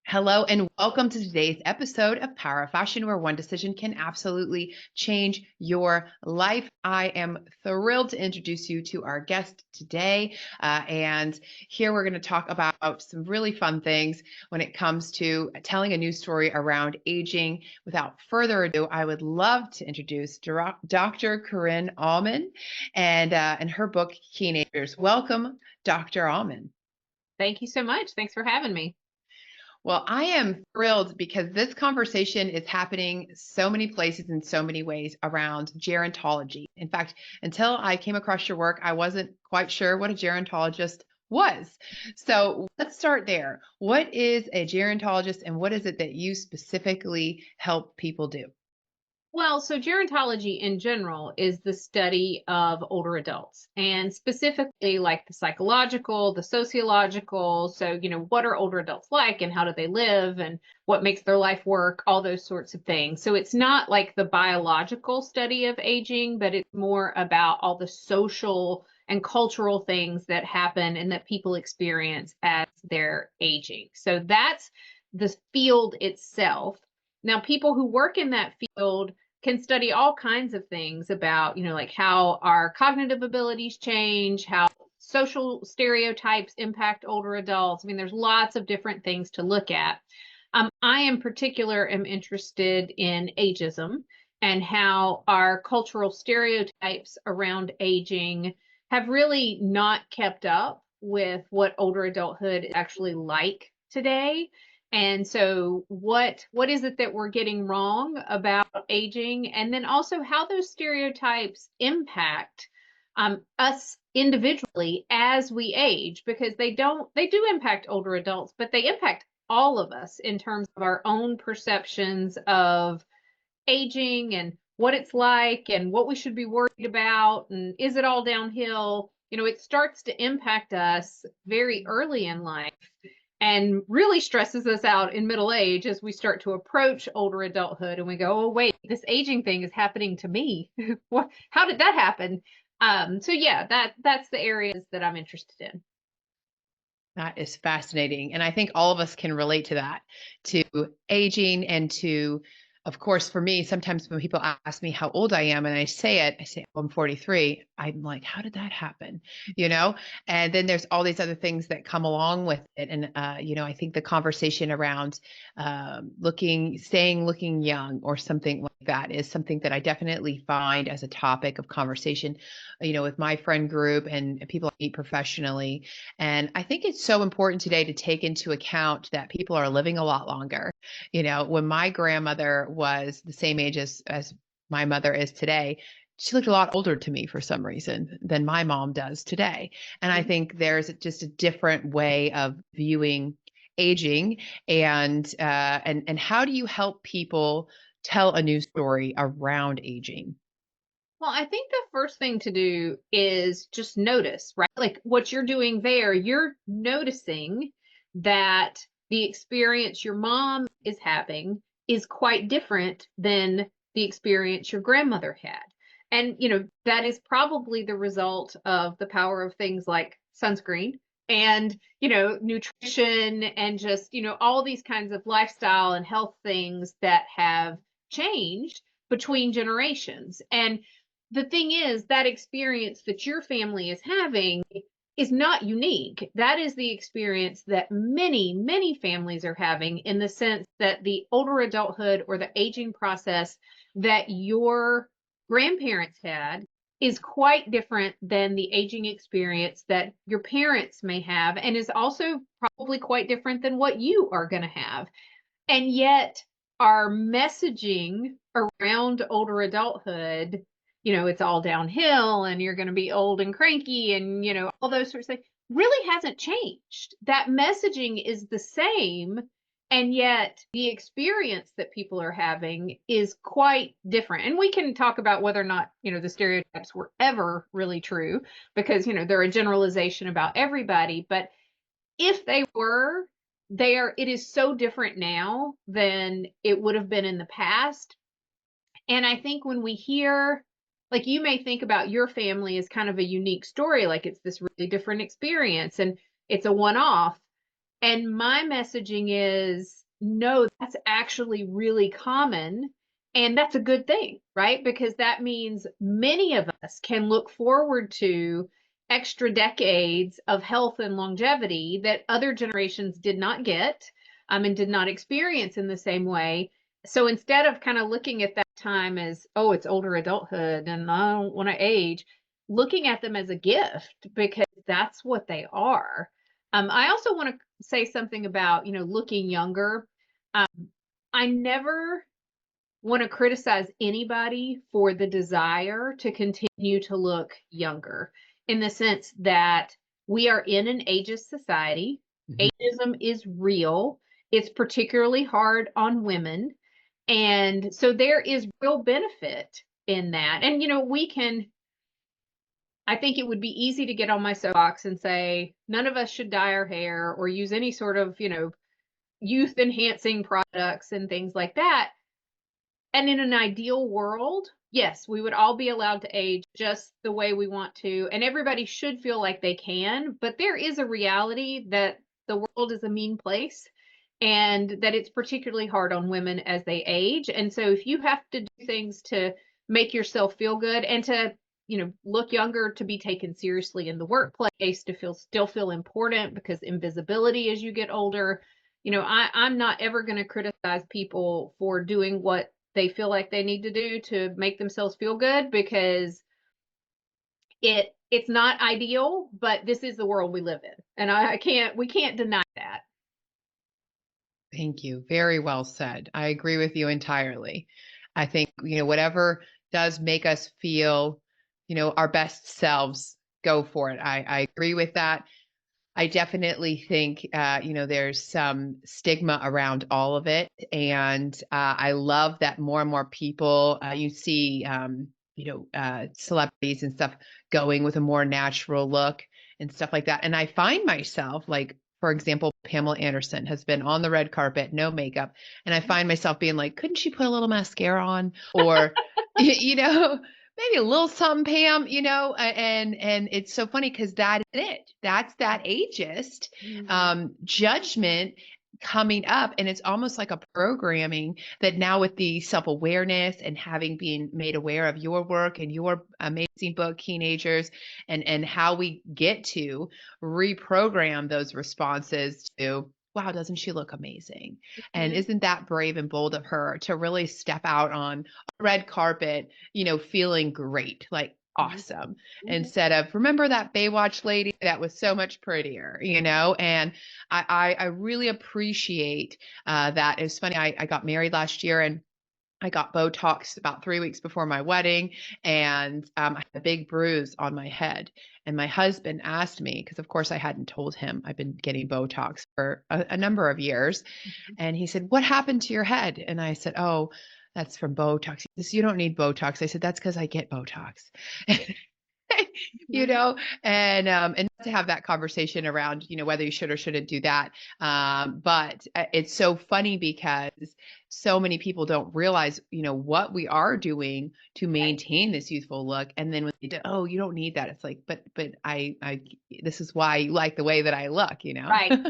Hello and welcome to today's episode of Power of Fashion, where one decision can absolutely change your life. I am thrilled to introduce you to our guest today. And here we're going to talk about some really fun things when it comes to telling a news story around aging. Without further ado, I would love to introduce Dr. Corinne Auman and her book, Teenagers. Welcome, Dr. Auman. Thank you so much. Thanks for having me. Well, I am thrilled because this conversation is happening so many places in so many ways around gerontology. In fact, until I came across your work, I wasn't quite sure what a gerontologist was. So let's start there. What is a gerontologist and what is it that you specifically help people do? Well, so gerontology in general is the study of older adults and specifically like the psychological, the sociological. So, what are older adults like and how do they live and what makes their life work, all those sorts of things. So, it's not like the biological study of aging, but it's more about all the social and cultural things that happen and that people experience as they're aging. So, that's the field itself. Now, people who work in that field can study all kinds of things about, like how our cognitive abilities change, how social stereotypes impact older adults. I mean, there's lots of different things to look at. I in particular am interested in ageism and how our cultural stereotypes around aging have really not kept up with what older adulthood is actually like today. And so what is it that we're getting wrong about aging? And then also how those stereotypes impact us individually as we age, because they do impact older adults, but they impact all of us in terms of our own perceptions of aging and what it's like and what we should be worried about and is it all downhill? It starts to impact us very early in life and really stresses us out in middle age as we start to approach older adulthood and we go, oh wait, this aging thing is happening to me. What, how did that happen? So yeah, that's the areas that I'm interested in. That is fascinating. And I think all of us can relate to that, to aging and to, of course, for me, sometimes when people ask me how old I am and I say it, I say, oh, I'm 43. I'm like, how did that happen? You know? And then there's all these other things that come along with it. And, I think the conversation around staying looking young or something like that is something that I definitely find as a topic of conversation, with my friend group and people I meet professionally. And I think it's so important today to take into account that people are living a lot longer. When my grandmother was the same age as my mother is today, she looked a lot older to me for some reason than my mom does today. And I Mhm. think there's just a different way of viewing aging and how do you help people tell a news story around aging? Well, I think the first thing to do is just notice, right? Like what you're doing there, you're noticing that the experience your mom is having is quite different than the experience your grandmother had. And, that is probably the result of the power of things like sunscreen and, nutrition and just, all these kinds of lifestyle and health things that have changed between generations. And the thing is, that experience that your family is having is not unique. That is the experience that many, many families are having in the sense that the older adulthood or the aging process that your grandparents had is quite different than the aging experience that your parents may have, and is also probably quite different than what you are going to have. And yet, our messaging around older adulthood, it's all downhill and you're going to be old and cranky and, all those sorts of things really hasn't changed. That messaging is the same. And yet, the experience that people are having is quite different. And we can talk about whether or not, the stereotypes were ever really true because, they're a generalization about everybody. But if they were, it is so different now than it would have been in the past. And I think when we hear, like, you may think about your family as kind of a unique story, like it's this really different experience and it's a one-off. And my messaging is, no, that's actually really common. And that's a good thing, right? Because that means many of us can look forward to extra decades of health and longevity that other generations did not get, and did not experience in the same way. So instead of kind of looking at that time as, oh, it's older adulthood and I don't want to age, looking at them as a gift because that's what they are. I also want to say something about, looking younger. Um, I never want to criticize anybody for the desire to continue to look younger, in the sense that we are in an ageist society. Mhm. Ageism is real. It's particularly hard on women. And so there is real benefit in that. And, I think it would be easy to get on my soapbox and say, none of us should dye our hair or use any sort of, youth enhancing products and things like that. And in an ideal world, yes, we would all be allowed to age just the way we want to, and everybody should feel like they can. But there is a reality that the world is a mean place and that it's particularly hard on women as they age. And so if you have to do things to make yourself feel good and to, look younger, to be taken seriously in the workplace, to still feel important because invisibility as you get older, I'm not ever going to criticize people for doing what they feel like they need to do to make themselves feel good, because it's not ideal, but this is the world we live in. And we can't deny that. Thank you. Very well said. I agree with you entirely. I think, whatever does make us feel, our best selves, go for it. I agree with that. I definitely think, there's some stigma around all of it. And I love that more and more people, you see, celebrities and stuff going with a more natural look and stuff like that. And I find myself, like, for example, Pamela Anderson has been on the red carpet, no makeup. And I find myself being like, couldn't she put a little mascara on? Or, maybe a little something, Pam, and it's so funny because that is it. That's that ageist judgment coming up. And it's almost like a programming that now, with the self-awareness and having been made aware of your work and your amazing book, Teenagers, and how we get to reprogram those responses to, wow, doesn't she look amazing? And isn't that brave and bold of her to really step out on a red carpet, feeling great, like awesome, instead of, remember that Baywatch lady that was so much prettier, and I really appreciate that. It was funny. I got married last year, and I got Botox about 3 weeks before my wedding, and I had a big bruise on my head. And my husband asked me, because of course I hadn't told him I've been getting Botox for a number of years. And he said, "What happened to your head?" And I said, "Oh, that's from Botox." He said, "You don't need Botox." I said, "That's because I get Botox." you know, and not to have that conversation around, whether you should or shouldn't do that. But it's so funny because so many people don't realize, what we are doing to maintain this youthful look. And then when they do, oh, you don't need that. It's like, but this is why you like the way that I look, Right.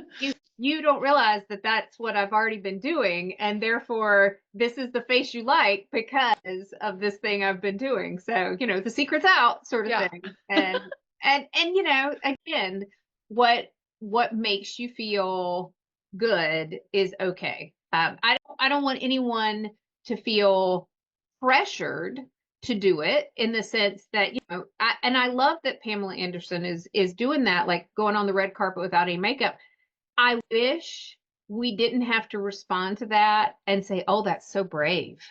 You don't realize that that's what I've already been doing, and therefore this is the face you like because of this thing I've been doing. So, the secret's out, sort of Yeah. thing. And again, what makes you feel good is okay. I don't want anyone to feel pressured to do it, in the sense that, I love that Pamela Anderson is doing that, like going on the red carpet without any makeup. I wish we didn't have to respond to that and say, "Oh, that's so brave."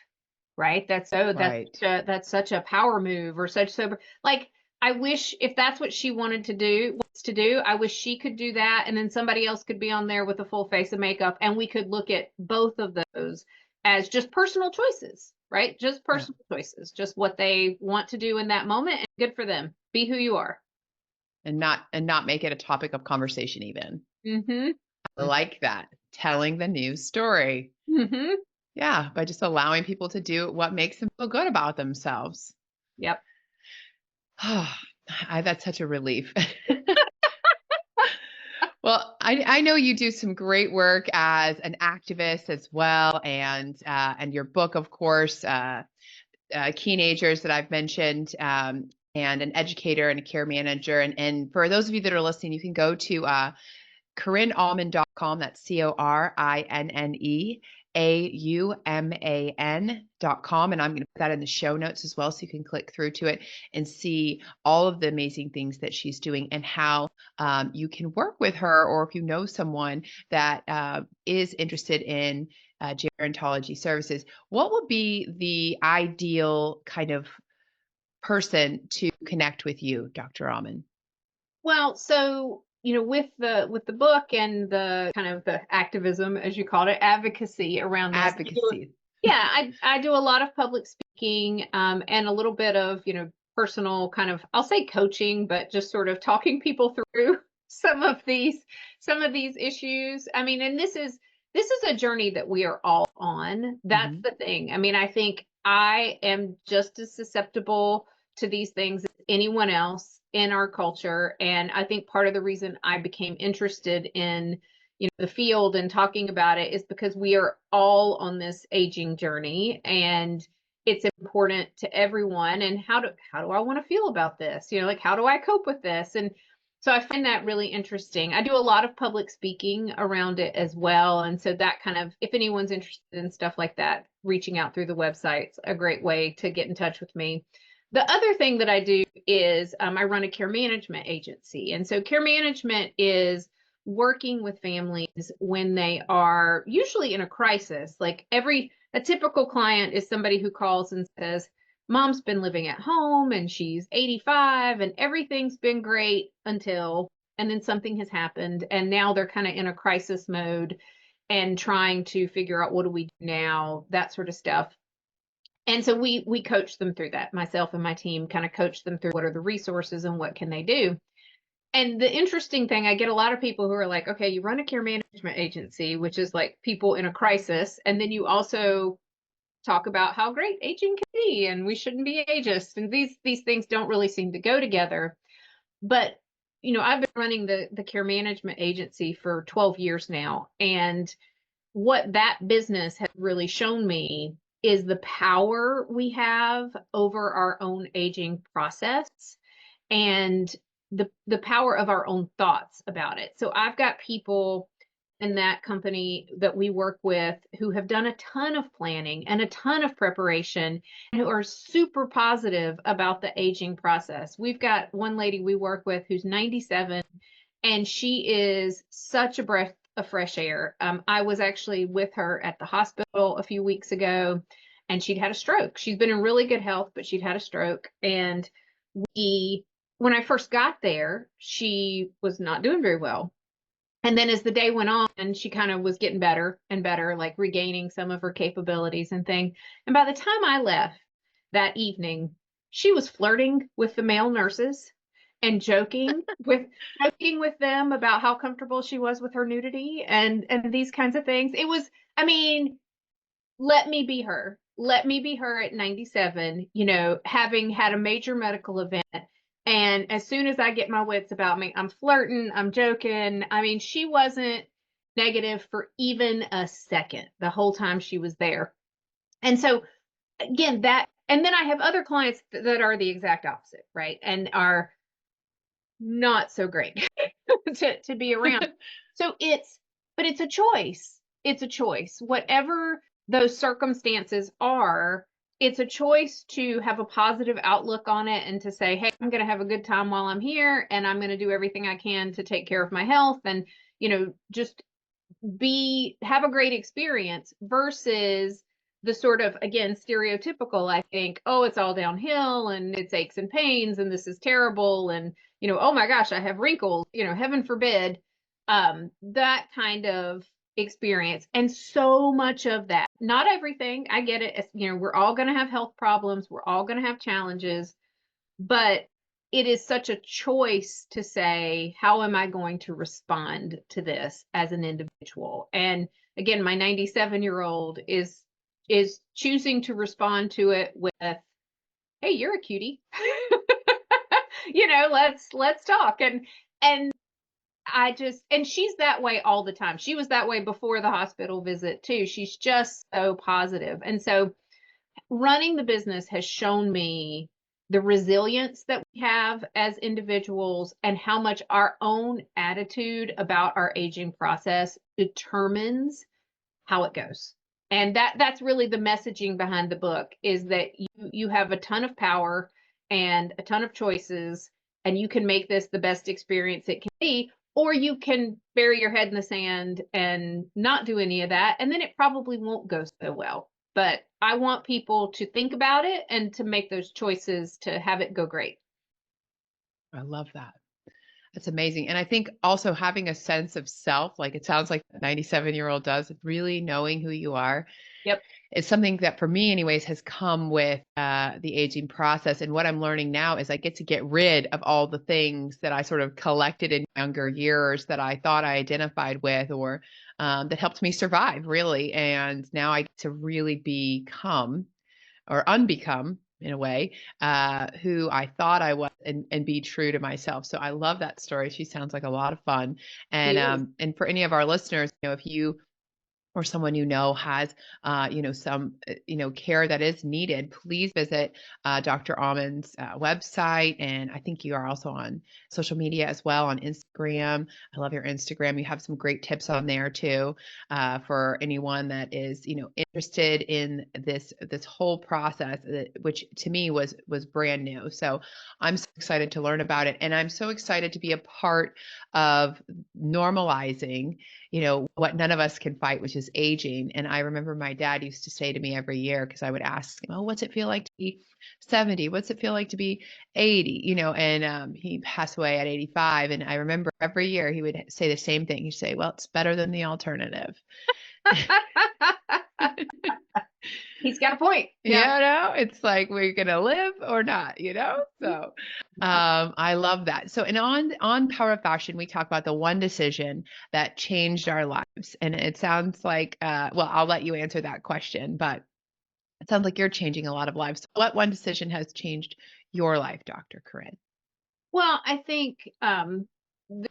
Right? Right. That's such a power move, or such so, like, I wish, if that's what she wants to do, I wish she could do that, and then somebody else could be on there with a full face of makeup, and we could look at both of those as just personal choices, right? Just Yeah. personal choices, just what they want to do in that moment, and good for them. Be who you are. And not make it a topic of conversation even. Mhm. I like that. Telling the news story. Mhm. Yeah, by just allowing people to do what makes them feel good about themselves. Yep. That's such a relief. Well, I know you do some great work as an activist as well, and your book, of course, Teenagers that I've mentioned, and an educator and a care manager. And for those of you that are listening, you can go to CorinneAuman.com. That's CorinneAuman.com. And I'm going to put that in the show notes as well, so you can click through to it and see all of the amazing things that she's doing and how you can work with her, or if you know someone that is interested in gerontology services. What would be the ideal kind of person to connect with you, Dr. Auman? Well, so, with the book and the kind of the activism, as you called it, advocacy around this. Advocacy. Yeah, I do a lot of public speaking, and a little bit of, personal kind of, I'll say coaching, but just sort of talking people through some of these issues. I mean, and this is a journey that we are all on. That's the thing. I mean, I think I am just as susceptible to these things as anyone else in our culture. And I think part of the reason I became interested in, the field and talking about it is because we are all on this aging journey, and it's important to everyone. And how do I want to feel about this? Like, how do I cope with this? And so I find that really interesting. I do a lot of public speaking around it as well. And so that kind of, if anyone's interested in stuff like that, reaching out through the website's a great way to get in touch with me. The other thing that I do is I run a care management agency. And so care management is working with families when they are usually in a crisis. Like a typical client is somebody who calls and says, Mom's been living at home and she's 85 and everything's been great and then something has happened. And now they're kind of in a crisis mode and trying to figure out, what do we do now? That sort of stuff. And so we coach them through that. Myself and my team kind of coach them through what are the resources and what can they do. And the interesting thing, I get a lot of people who are like, okay, you run a care management agency, which is like people in a crisis. And then you also talk about how great aging can be and we shouldn't be ageist. And these things don't really seem to go together. But, I've been running the care management agency for 12 years now. And what that business has really shown me is the power we have over our own aging process and the power of our own thoughts about it. So I've got people in that company that we work with who have done a ton of planning and a ton of preparation and who are super positive about the aging process. We've got one lady we work with who's 97, and she is such a breath of fresh air. I was actually with her at the hospital a few weeks ago, and she'd had a stroke. She's been in really good health, but she'd had a stroke. And when I first got there, she was not doing very well. And then as the day went on, she kind of was getting better and better, like regaining some of her capabilities and thing. And by the time I left that evening, she was flirting with the male nurses and joking with them about how comfortable she was with her nudity and these kinds of things. It was, I mean, let me be her. Let me be her at 97, having had a major medical event. And as soon as I get my wits about me, I'm flirting, I'm joking. I mean, she wasn't negative for even a second the whole time she was there. And so, again, and then I have other clients that are the exact opposite, right? And are not so great to be around. But it's a choice. It's a choice. Whatever those circumstances are, it's a choice to have a positive outlook on it and to say, hey, I'm going to have a good time while I'm here, and I'm going to do everything I can to take care of my health and, just have a great experience, versus the sort of, again, stereotypical, I think, oh, it's all downhill and it's aches and pains and this is terrible. And, oh my gosh, I have wrinkles, heaven forbid, that kind of experience. And so much of that, not everything, I get it. We're all going to have health problems. We're all going to have challenges, but it is such a choice to say, how am I going to respond to this as an individual? And again, my 97-year-old is choosing to respond to it with, hey, you're a cutie. Let's talk. And I just, and she's that way all the time. She was that way before the hospital visit too. She's just so positive. And so running the business has shown me the resilience that we have as individuals and how much our own attitude about our aging process determines how it goes. And that's really the messaging behind the book, is that you have a ton of power and a ton of choices, and you can make this the best experience it can be, or you can bury your head in the sand and not do any of that, and then it probably won't go so well. But I want people to think about it and to make those choices to have it go great. I love that. That's amazing. And I think also having a sense of self, like it sounds like the 97-year-old does, really knowing who you are, Yep. is something that for me anyways has come with the aging process. And what I'm learning now is I get to get rid of all the things that I sort of collected in younger years that I thought I identified with, or that helped me survive really. And now I get to really become or unbecome in a way who I thought I was, and be true to myself. So I love that story. She sounds like a lot of fun. She is. And for any of our listeners, if you or someone has, some, care that is needed, please visit Dr. Auman's website. And I think you are also on social media as well, on Instagram. I love your Instagram. You have some great tips on there too, for anyone that is, interested in this whole process, which to me was brand new. So I'm so excited to learn about it, and I'm so excited to be a part of normalizing what none of us can fight, which is aging. And I remember my dad used to say to me every year, because I would ask him, oh, what's it feel like to be 70? What's it feel like to be 80? And he passed away at 85. And I remember every year he would say the same thing. He'd say, well, it's better than the alternative. He's got a point. Yeah. It's like, we're going to live or not, So I love that. So, and on Power of Fashion, we talk about the one decision that changed our lives. And it sounds like, well, I'll let you answer that question, but it sounds like you're changing a lot of lives. So what one decision has changed your life, Dr. Corinne? Well, I think the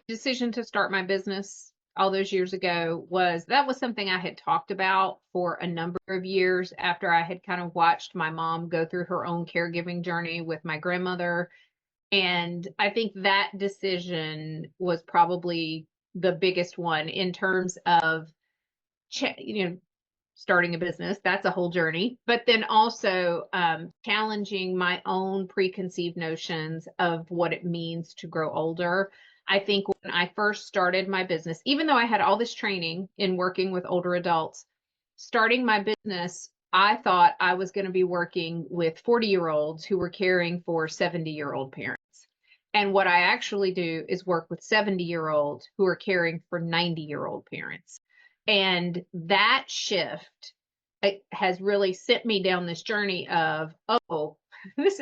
decision to start my business all those years ago was something I had talked about for a number of years after I had kind of watched my mom go through her own caregiving journey with my grandmother. And I think that decision was probably the biggest one in terms of, starting a business. That's a whole journey. But then also challenging my own preconceived notions of what it means to grow older. I think when I first started my business, even though I had all this training in working with older adults, starting my business, I thought I was going to be working with 40-year-olds who were caring for 70-year-old parents. And what I actually do is work with 70-year-olds who are caring for 90-year-old parents. And that shift has really sent me down this journey of, oh, this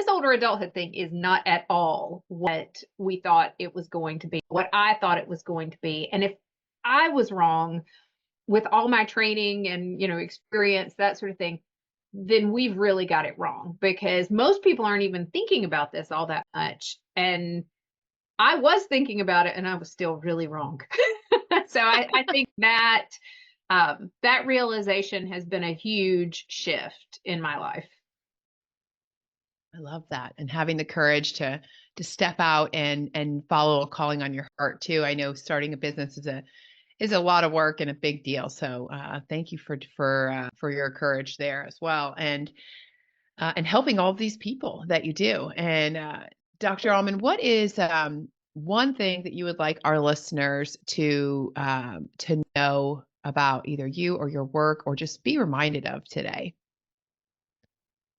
older adulthood thing is not at all what we thought it was going to be, what I thought it was going to be. And if I was wrong with all my training and, experience, that sort of thing, then we've really got it wrong, because most people aren't even thinking about this all that much. And I was thinking about it and I was still really wrong. So I think that that realization has been a huge shift in my life. I love that. And having the courage to step out and follow a calling on your heart too. I know starting a business is a lot of work and a big deal. So thank you for your courage there as well, and helping all of these people that you do. And Dr. Auman, what is one thing that you would like our listeners to know about either you or your work, or just be reminded of today?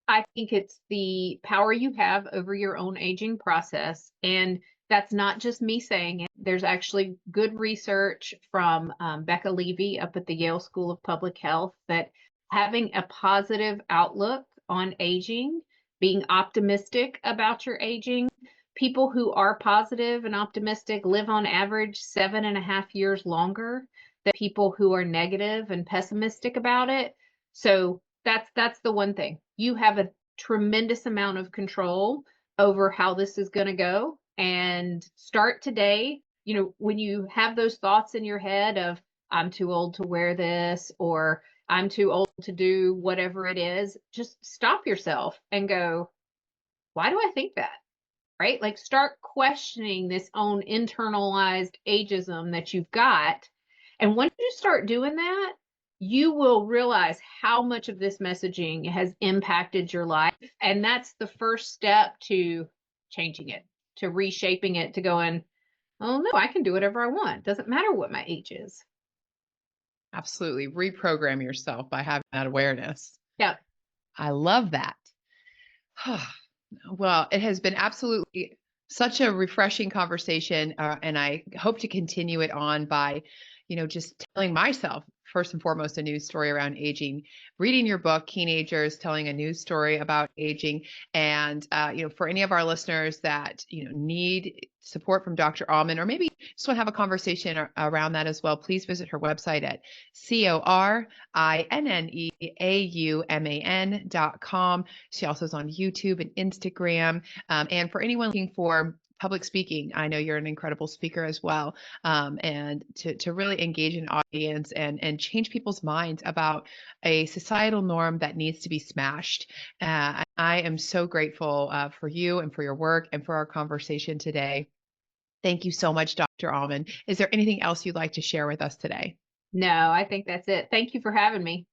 I think it's the power you have over your own aging process. And that's not just me saying it. There's actually good research from Becca Levy up at the Yale School of Public Health that having a positive outlook on aging, being optimistic about your aging, people who are positive and optimistic live on average 7.5 years longer than people who are negative and pessimistic about it. So that's the one thing. You have a tremendous amount of control over how this is going to go, and start today when you have those thoughts in your head of, I'm too old to wear this, or I'm too old to do whatever it is, just stop yourself and go, why do I think that? Right? Like start questioning this own internalized ageism that you've got. And once you start doing that, you will realize how much of this messaging has impacted your life. And that's the first step to changing it, to reshaping it, to going, oh no, I can do whatever I want. Doesn't matter what my age is. Absolutely. Reprogram yourself by having that awareness. Yeah. I love that. Well, it has been absolutely such a refreshing conversation, and I hope to continue it on by, just telling myself first and foremost a news story around aging, reading your book, Teenagers, telling a news story about aging, and for any of our listeners that need support from Dr. Auman, or maybe just want to have a conversation around that as well, please visit her website at CorinneAuman.com. She also is on YouTube and Instagram. And for anyone looking for public speaking, I know you're an incredible speaker as well. And to really engage an audience and change people's minds about a societal norm that needs to be smashed. I am so grateful for you and for your work and for our conversation today. Thank you so much, Dr. Auman. Is there anything else you'd like to share with us today? No, I think that's it. Thank you for having me.